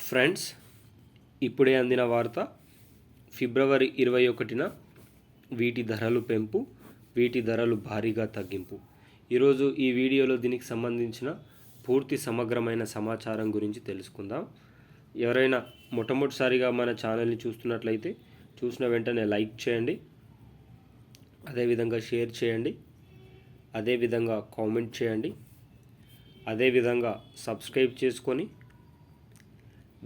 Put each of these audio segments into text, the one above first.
Friends, ఇప్పుడే అందిన వార్త. ఫిబ్రవరి 21న వీటి ధరలు పెంపు, వీటి ధరలు భారీగా తగ్గింపు. ఈరోజు ఈ వీడియోలో దీనికి సంబంధించిన పూర్తి సమగ్రమైన సమాచారం గురించి తెలుసుకుందాం. ఎవరైనా మొట్టమొదటిసారిగా మన ఛానల్ని చూస్తున్నట్లయితే చూసిన వెంటనే లైక్ చేయండి, అదేవిధంగా షేర్ చేయండి, అదేవిధంగా కామెంట్ చేయండి, అదేవిధంగా సబ్స్క్రైబ్ చేసుకొని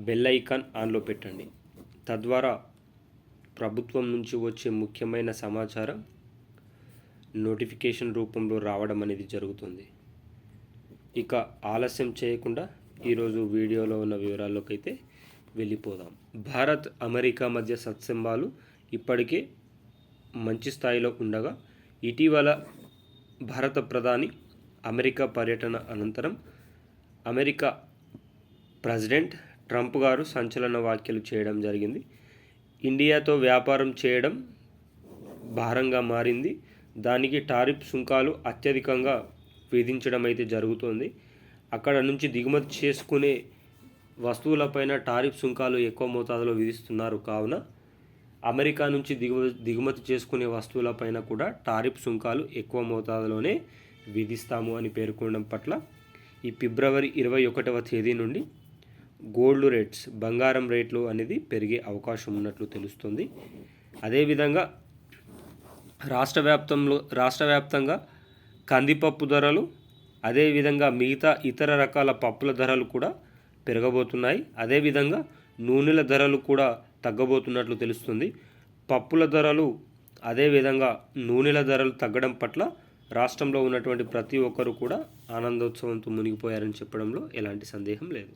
బెల్ ఐకాన్ ఆన్లో పెట్టండి. తద్వారా ప్రభుత్వం నుంచి వచ్చే ముఖ్యమైన సమాచారం నోటిఫికేషన్ రూపంలో రావడం అనేది జరుగుతుంది. ఇక ఆలస్యం చేయకుండా ఈరోజు వీడియోలో ఉన్న వివరాల్లోకి అయితే వెళ్ళిపోదాం. భారత్ అమెరికా మధ్య సత్సంబాలు ఇప్పటికే మంచి స్థాయిలో ఉండగా, ఇటీవల భారత ప్రధాని అమెరికా పర్యటన అనంతరం అమెరికా ప్రెసిడెంట్ ట్రంప్ గారు సంచలన వ్యాఖ్యలు చేయడం జరిగింది. ఇండియాతో వ్యాపారం చేయడం భారంగా మారింది, దానికి టారిఫ్ సుంకాలు అత్యధికంగా విధించడం అయితే జరుగుతోంది. అక్కడ నుంచి దిగుమతి చేసుకునే వస్తువులపైన టారిఫ్ సుంకాలు ఎక్కువ మోతాదులో విధిస్తున్నారు. కావున అమెరికా నుంచి దిగుమతి చేసుకునే వస్తువులపైన కూడా టారిఫ్ సుంకాలు ఎక్కువ మోతాదులోనే విధిస్తాము అని పేర్కొనడం పట్ల ఈ ఫిబ్రవరి 21వ తేదీ నుండి గోల్డ్ రేట్స్, బంగారం రేట్లు అనేది పెరిగే అవకాశం ఉన్నట్లు తెలుస్తుంది. అదేవిధంగా రాష్ట్ర వ్యాప్తంగా కందిపప్పు ధరలు, అదేవిధంగా మిగతా ఇతర రకాల పప్పుల ధరలు కూడా పెరగబోతున్నాయి. అదేవిధంగా నూనెల ధరలు కూడా తగ్గబోతున్నట్లు తెలుస్తుంది. పప్పుల ధరలు, అదేవిధంగా నూనెల ధరలు తగ్గడం పట్ల రాష్ట్రంలో ఉన్నటువంటి ప్రతి ఒక్కరు కూడా ఆనందోత్సవంతో మునిగిపోయారని చెప్పడంలో ఎలాంటి సందేహం లేదు.